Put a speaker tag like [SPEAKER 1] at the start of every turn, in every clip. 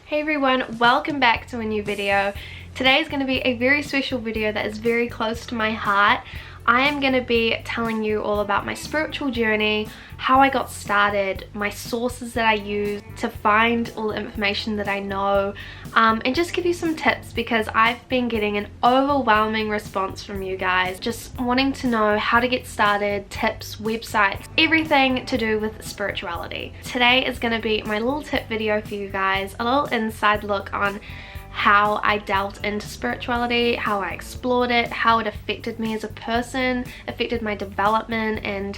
[SPEAKER 1] Hey everyone, welcome back to a new video. Today is going to be a very special video that is very close to my heart. I am going to be telling you all about my spiritual journey, how I got started, my sources that I use to find all the information that I know, and just give you some tips because I've been getting an overwhelming response from you guys just wanting to know how to get started, tips, websites, everything to do with spirituality. Today is going to be my little tip video for you guys, a little inside look on how I delved into spirituality, how I explored it, how it affected me as a person, affected my development and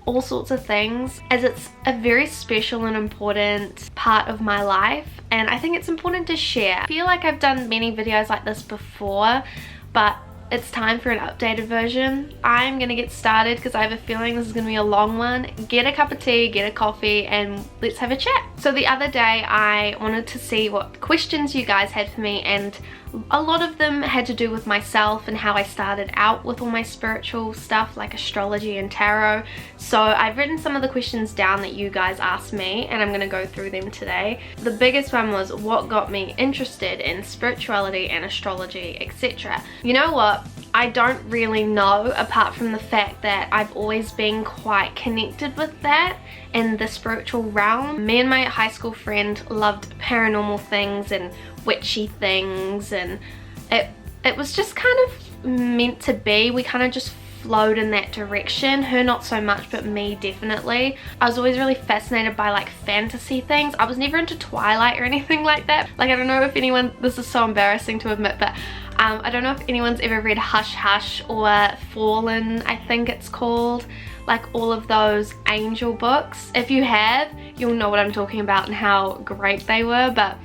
[SPEAKER 1] all sorts of things, as it's a very special and important part of my life and I think it's important to share. I feel like I've done many videos like this before, but it's time for an updated version. I'm gonna get started because I have a feeling this is gonna be a long one. Get a cup of tea, get a coffee, and let's have a chat. So the other day I wanted to see what questions you guys had for me, and a lot of them had to do with myself and how I started out with all my spiritual stuff like astrology and tarot. So I've written some of the questions down that you guys asked me and I'm gonna go through them today. The biggest one was what got me interested in spirituality and astrology, etc. You know what? I don't really know, apart from the fact that I've always been quite connected with that in the spiritual realm. Me and my high school friend loved paranormal things and witchy things, and it was just kind of meant to be. We kind of just flowed in that direction. Her not so much, but me definitely. I was always really fascinated by like fantasy things. I was never into Twilight or anything like that. Like I don't know if anyone, this is so embarrassing to admit, but I don't know if anyone's ever read Hush Hush or Fallen, I think it's called. Like all of those angel books. If you have, you'll know what I'm talking about and how great they were, but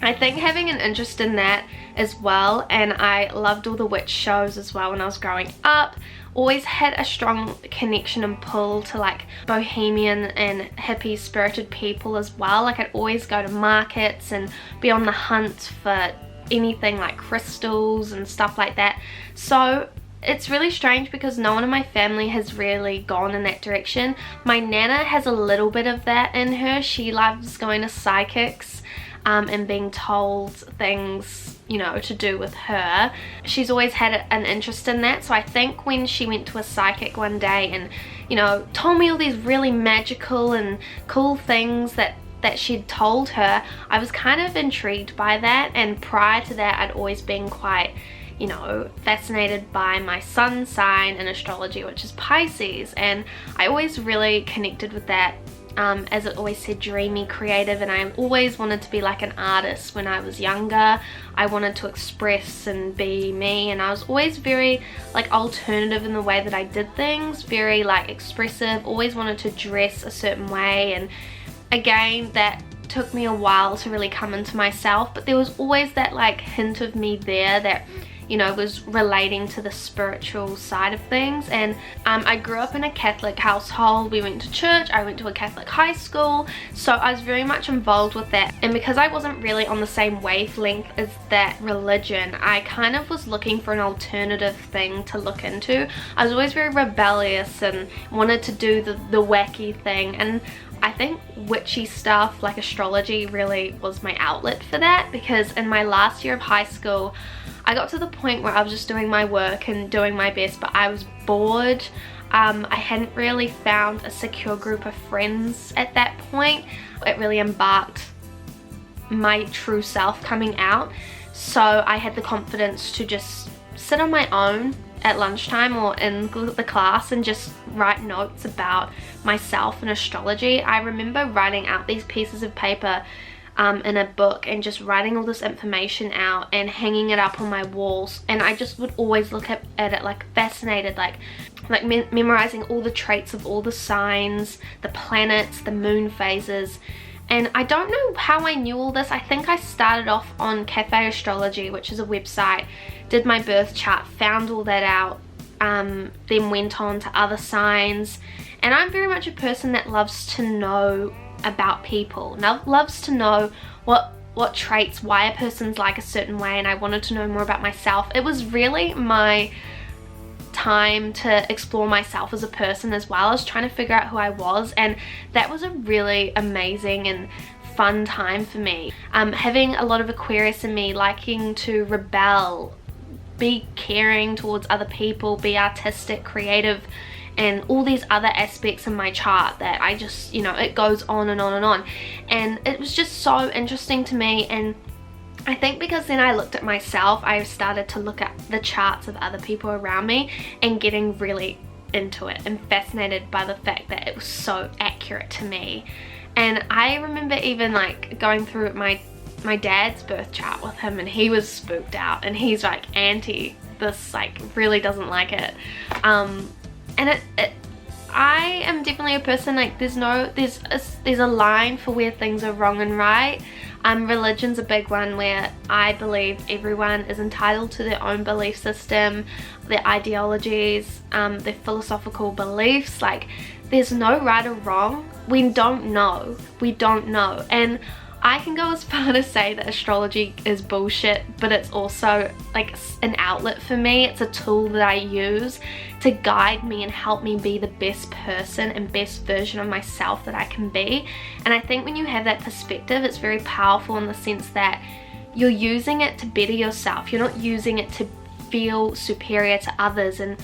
[SPEAKER 1] I think having an interest in that as well, and I loved all the witch shows as well when I was growing up. Always had a strong connection and pull to like bohemian and hippie spirited people as well. Like I'd always go to markets and be on the hunt for anything like crystals and stuff like that. So it's really strange because no one in my family has really gone in that direction. My nana has a little bit of that in her. She loves going to psychics and being told things, you know, to do with her. She's always had an interest in that. So I think when she went to a psychic one day and, you know, told me all these really magical and cool things that she'd told her, I was kind of intrigued by that. And prior to that, I'd always been quite, you know, fascinated by my sun sign in astrology, which is Pisces, and I always really connected with that. As it always said, dreamy, creative, and I always wanted to be like an artist when I was younger. I wanted to express and be me, and I was always very like alternative in the way that I did things, very like expressive, always wanted to dress a certain way, and again that took me a while to really come into myself, but there was always that like hint of me there that, you know, was relating to the spiritual side of things. And I grew up in a Catholic household. We went to church, I went to a Catholic high school, so I was very much involved with that. And because I wasn't really on the same wavelength as that religion, I kind of was looking for an alternative thing to look into. I was always very rebellious and wanted to do the wacky thing, and I think witchy stuff like astrology really was my outlet for that, because in my last year of high school I got to the point where I was just doing my work and doing my best, but I was bored. I hadn't really found a secure group of friends at that point. It really embarked my true self coming out, so I had the confidence to just sit on my own at lunchtime or in the class and just write notes about myself and astrology. I remember writing out these pieces of paper in a book and just writing all this information out and hanging it up on my walls, and I just would always look at it like fascinated, like memorizing all the traits of all the signs, the planets, the moon phases. And I don't know how I knew all this. I think I started off on Cafe Astrology, which is a website, did my birth chart, found all that out, then went on to other signs. And I'm very much a person that loves to know about people, loves to know what traits, why a person's like a certain way, and I wanted to know more about myself. It was really my time to explore myself as a person as well as trying to figure out who I was, and that was a really amazing and fun time for me. Having a lot of Aquarius in me, liking to rebel, be caring towards other people, be artistic, creative, and all these other aspects in my chart that I just, you know, it goes on and on and on. And it was just so interesting to me, and I think because then I looked at myself, I started to look at the charts of other people around me and getting really into it and fascinated by the fact that it was so accurate to me. And I remember even like going through my dad's birth chart with him, and he was spooked out, and he's like anti this, like really doesn't like it. And I am definitely a person, like there's a line for where things are wrong and right. Religion's a big one, where I believe everyone is entitled to their own belief system, their ideologies, their philosophical beliefs. Like there's no right or wrong. We don't know. And I can go as far to say that astrology is bullshit, but it's also like an outlet for me. It's a tool that I use to guide me and help me be the best person and best version of myself that I can be. And I think when you have that perspective, it's very powerful in the sense that you're using it to better yourself. You're not using it to feel superior to others and,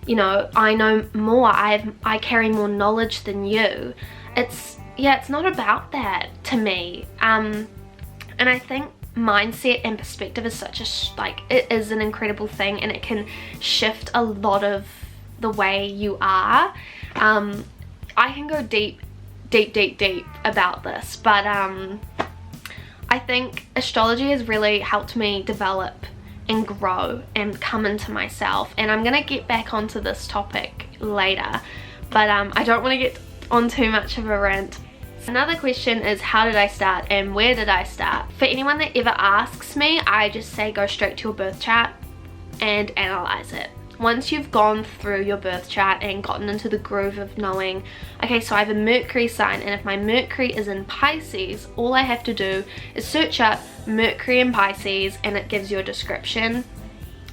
[SPEAKER 1] you know, I know more, I carry more knowledge than you. It's not about that to me. And I think mindset and perspective is such a it is an incredible thing, and it can shift a lot of the way you are. I can go deep about this, but I think astrology has really helped me develop and grow and come into myself, and I'm gonna get back onto this topic later, but I don't want to get on too much of a rant. Another question is, how did I start and where did I start? For anyone that ever asks me, I just say go straight to your birth chart and analyze it. Once you've gone through your birth chart and gotten into the groove of knowing, okay, so I have a Mercury sign, and if my Mercury is in Pisces, all I have to do is search up Mercury in Pisces and it gives you a description.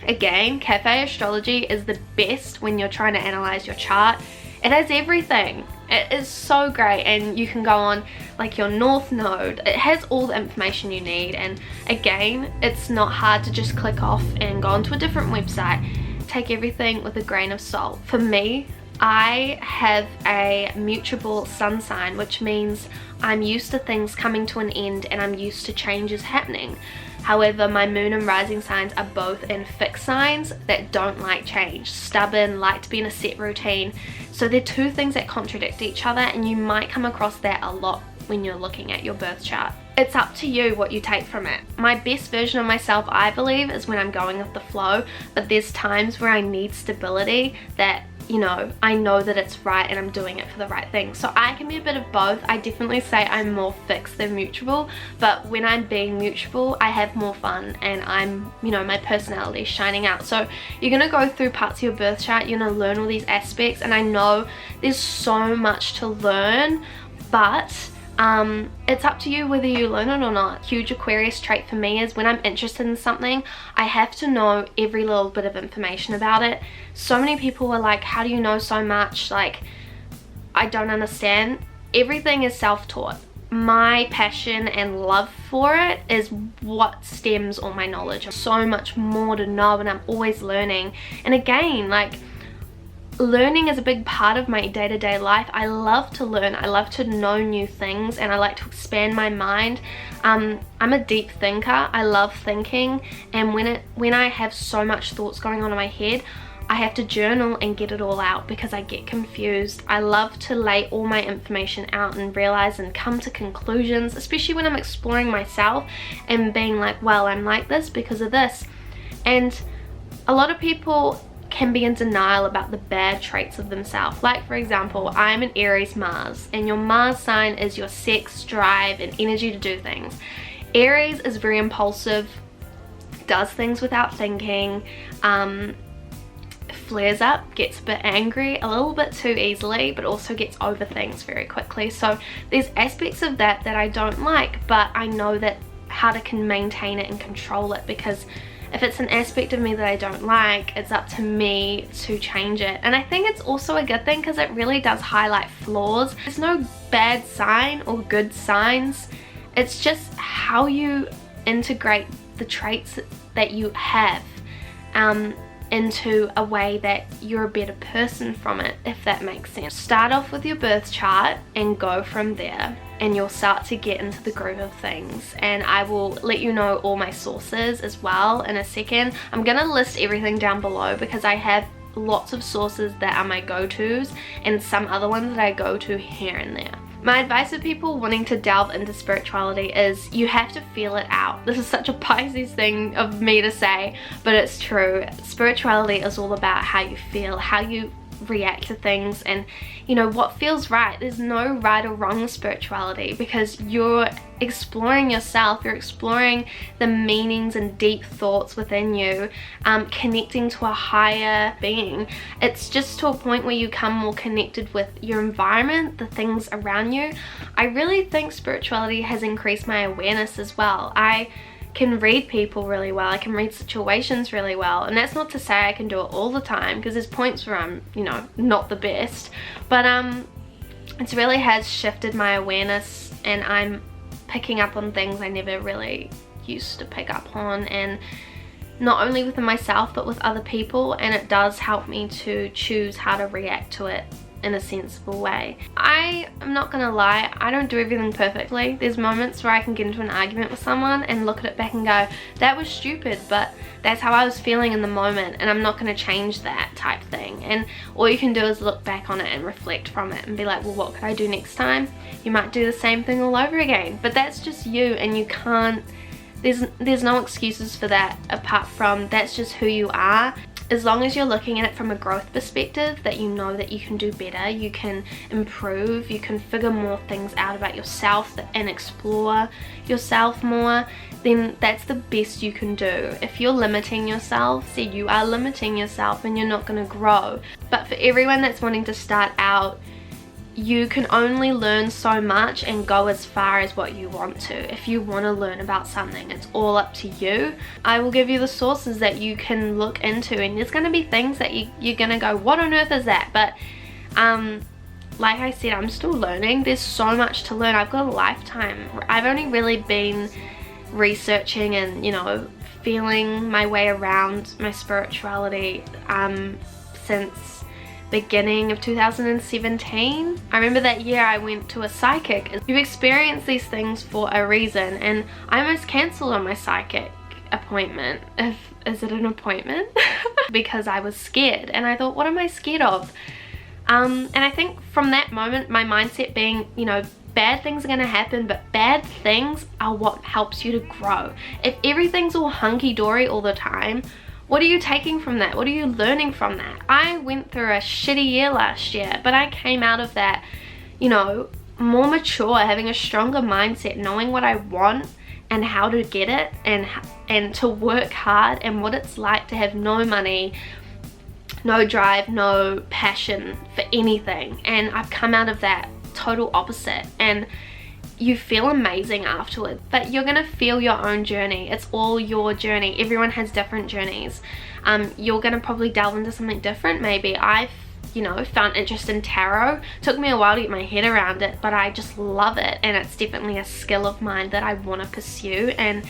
[SPEAKER 1] Again, Cafe Astrology is the best when you're trying to analyze your chart. It has everything. It is so great, and you can go on like your North Node. It has all the information you need, and again, it's not hard to just click off and go onto a different website. Take everything with a grain of salt. For me, I have a mutable sun sign, which means I'm used to things coming to an end and I'm used to changes happening. However, my moon and rising signs are both in fixed signs that don't like change, stubborn, like to be in a set routine. So they're two things that contradict each other, and you might come across that a lot when you're looking at your birth chart. It's up to you what you take from it. My best version of myself, I believe, is when I'm going with the flow, but there's times where I need stability that, you know, I know that it's right and I'm doing it for the right thing. So I can be a bit of both. I definitely say I'm more fixed than mutable, but when I'm being mutable, I have more fun and I'm, you know, my personality is shining out. So you're gonna go through parts of your birth chart, you're gonna learn all these aspects, and I know there's so much to learn, but it's up to you whether you learn it or not. Huge Aquarius trait for me is when I'm interested in something, I have to know every little bit of information about it. So many people are like, how do you know so much? Like, I don't understand. Everything is self-taught. My passion and love for it is what stems all my knowledge. So much more to know, and I'm always learning. And again, like, learning is a big part of my day-to-day life. I love to learn, I love to know new things, and I like to expand my mind. I'm a deep thinker. I love thinking, and when I have so much thoughts going on in my head, I have to journal and get it all out because I get confused. I love to lay all my information out and realize and come to conclusions, especially when I'm exploring myself and being like, well, I'm like this because of this. And a lot of people can be in denial about the bad traits of themselves. Like, for example, I'm an Aries Mars, and your Mars sign is your sex, drive, and energy to do things. Aries is very impulsive, does things without thinking, flares up, gets a bit angry a little bit too easily, but also gets over things very quickly. So there's aspects of that that I don't like, but I know that how to maintain it and control it, because if it's an aspect of me that I don't like, it's up to me to change it. And I think it's also a good thing because it really does highlight flaws. There's no bad sign or good signs. It's just how you integrate the traits that you have into a way that you're a better person from it, if that makes sense. Start off with your birth chart and go from there, and you'll start to get into the groove of things. And I will let you know all my sources as well in a second. I'm gonna list everything down below because I have lots of sources that are my go-tos and some other ones that I go to here and there. My advice for people wanting to delve into spirituality is you have to feel it out. This is such a Pisces thing of me to say, but it's true. Spirituality is all about how you feel, how you react to things, and you know what feels right. There's no right or wrong spirituality because you're exploring yourself, you're exploring the meanings and deep thoughts within you, connecting to a higher being. It's just to a point where you come more connected with your environment, the things around you. I really think spirituality has increased my awareness as well. I can read people really well, I can read situations really well, and that's not to say I can do it all the time because there's points where I'm, you know, not the best, but it really has shifted my awareness, and I'm picking up on things I never really used to pick up on, and not only within myself but with other people, and it does help me to choose how to react to it in a sensible way. I am not gonna lie, I don't do everything perfectly. There's moments where I can get into an argument with someone and look at it back and go, that was stupid, but that's how I was feeling in the moment, and I'm not gonna change that type thing. And all you can do is look back on it and reflect from it and be like, well, what could I do next time? You might do the same thing all over again, but that's just you, and you can't, there's no excuses for that apart from that's just who you are. As long as you're looking at it from a growth perspective, that you know that you can do better, you can improve, you can figure more things out about yourself and explore yourself more, then that's the best you can do. If you're limiting yourself, see, you are limiting yourself and you're not going to grow. But for everyone that's wanting to start out, you can only learn so much and go as far as what you want to. If you want to learn about something, it's all up to you. I will give you the sources that you can look into, and there's going to be things that you're going to go, what on earth is that? But like I said, I'm still learning. There's so much to learn. I've got a lifetime. I've only really been researching and, you know, feeling my way around my spirituality since beginning of 2017. I remember that year I went to a psychic. You experience these things for a reason, and I almost cancelled on my psychic appointment. Is it an appointment? Because I was scared, and I thought, what am I scared of? And I think from that moment, my mindset being, you know, bad things are going to happen, but bad things are what helps you to grow. If everything's all hunky-dory all the time, what are you taking from that? What are you learning from that? I went through a shitty year last year, but I came out of that, you know, more mature, having a stronger mindset, knowing what I want and how to get it, and to work hard, and what it's like to have no money, no drive, no passion for anything. And I've come out of that total opposite, and you feel amazing afterwards. But you're gonna feel your own journey. It's all your journey. Everyone has different journeys. You're gonna probably delve into something different. Maybe I've, you know, found interest in tarot. Took me a while to get my head around it, but I just love it, and it's definitely a skill of mine that I want to pursue and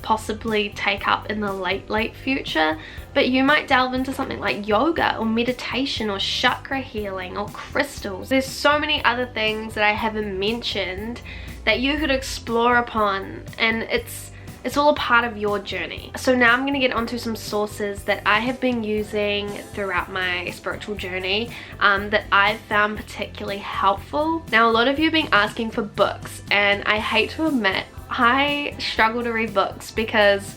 [SPEAKER 1] possibly take up in the late future. But you might delve into something like yoga or meditation or chakra healing or crystals. There's so many other things that I haven't mentioned that you could explore upon, and it's all a part of your journey. So now I'm going to get onto some sources that I have been using throughout my spiritual journey that I've found particularly helpful. Now, a lot of you have been asking for books, and I hate to admit, I struggle to read books because,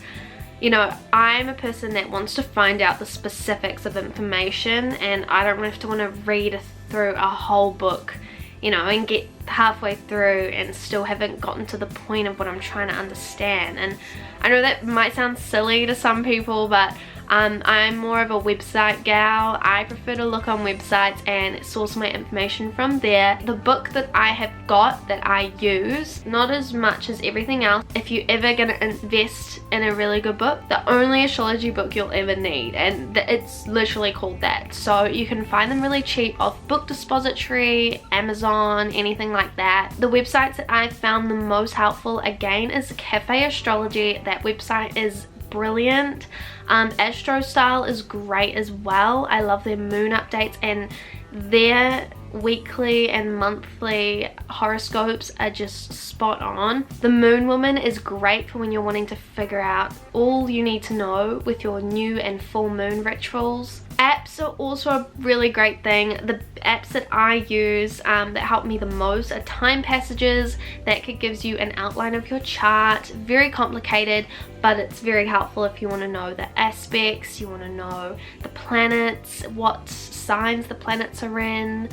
[SPEAKER 1] you know, I'm a person that wants to find out the specifics of information, and I don't want to read through a whole book, you know, and get halfway through and still haven't gotten to the point of what I'm trying to understand. And I know that might sound silly to some people, but I'm more of a website gal. I prefer to look on websites and source my information from there. The book that I have got that I use, not as much as everything else. If you're ever going to invest in a really good book, the only astrology book you'll ever need, and it's literally called that. So you can find them really cheap off Book Depository, Amazon, anything like that. The websites that I've found the most helpful again is Cafe Astrology. That website is brilliant. Astro Style is great as well. I love their moon updates, and their weekly and monthly horoscopes are just spot on. The Moon Woman is great for when you're wanting to figure out all you need to know with your new and full moon rituals. Apps are also a really great thing. The apps that I use that help me the most are Time Passages. That gives you an outline of your chart. Very complicated, but it's very helpful if you want to know the aspects, you want to know the planets, what signs the planets are in,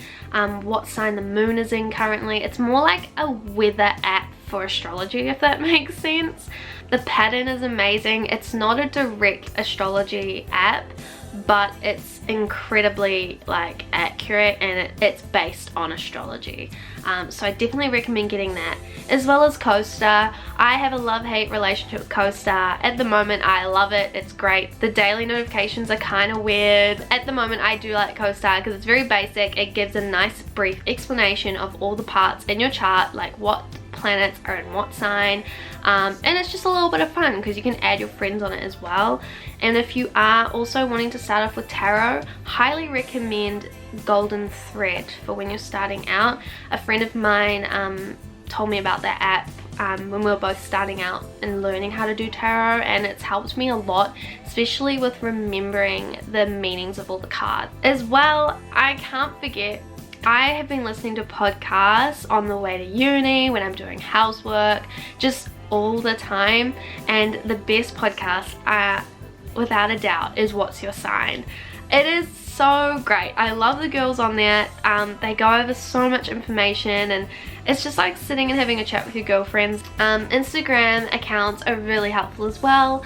[SPEAKER 1] what sign the moon is in currently. It's more like a weather app for astrology, if that makes sense. The pattern is amazing. It's not a direct astrology app, but it's incredibly like accurate, and it's based on astrology. So I definitely recommend getting that, as well as CoStar. I have a love-hate relationship with CoStar. At the moment I love it, it's great. The daily notifications are kind of weird. At the moment I do like CoStar because it's very basic. It gives a nice brief explanation of all the parts in your chart, like what planets are in what sign, and it's just a little bit of fun because you can add your friends on it as well. And if you are also wanting to start off with tarot, highly recommend Golden Thread for when you're starting out. A friend of mine told me about that app when we were both starting out and learning how to do tarot, and it's helped me a lot, especially with remembering the meanings of all the cards. As well, I can't forget, I have been listening to podcasts on the way to uni, when I'm doing housework, just all the time, and the best podcast, without a doubt, is What's Your Sign. It is so great. I love the girls on there. They go over so much information, and it's just like sitting and having a chat with your girlfriends. Instagram accounts are really helpful as well.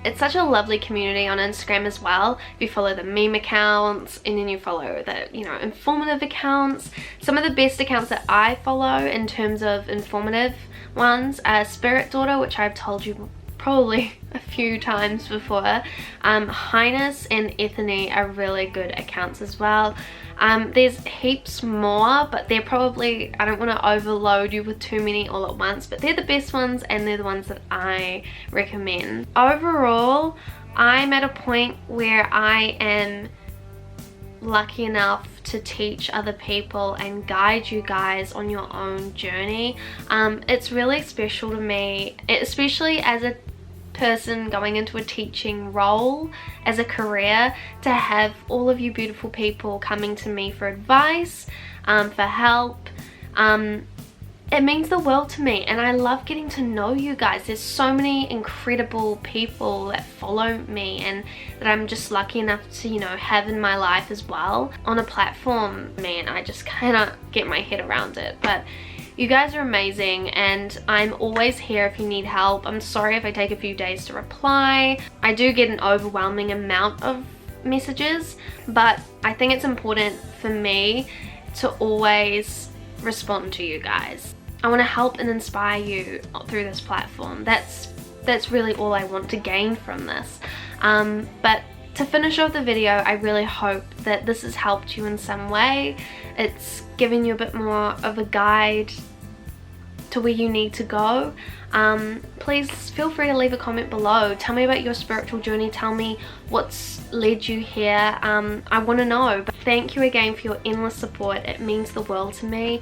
[SPEAKER 1] It's such a lovely community on Instagram as well. If you follow the meme accounts, and then you follow the, you know, informative accounts. Some of the best accounts that I follow in terms of informative ones are Spirit Daughter, which I've told you probably a few times before. Highness and Ethony are really good accounts as well. There's heaps more, but they're probably, I don't want to overload you with too many all at once, but they're the best ones, and they're the ones that I recommend. Overall, I'm at a point where I am lucky enough to teach other people and guide you guys on your own journey. It's really special to me, especially as a person going into a teaching role as a career, to have all of you beautiful people coming to me for advice, for help. It means the world to me, and I love getting to know you guys. There's so many incredible people that follow me and that I'm just lucky enough to, you know, have in my life as well on a platform. Man, I just cannot get my head around it, but you guys are amazing, and I'm always here if you need help. I'm sorry if I take a few days to reply. I do get an overwhelming amount of messages, but I think it's important for me to always respond to you guys. I want to help and inspire you through this platform. That's really all I want to gain from this. But to finish off the video, I really hope that this has helped you in some way. It's given you a bit more of a guide to where you need to go. Please feel free to leave a comment below. Tell me about your spiritual journey. Tell me what's led you here. I want to know. But thank you again for your endless support. It means the world to me.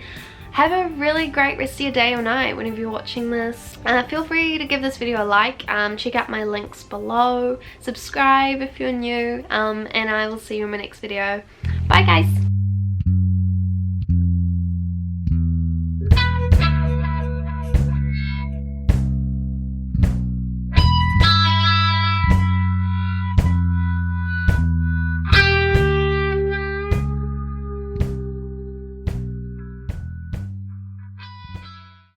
[SPEAKER 1] Have a really great rest of your day or night whenever you're watching this. Feel free to give this video a like. Check out my links below. Subscribe if you're new. And I will see you in my next video. Bye guys.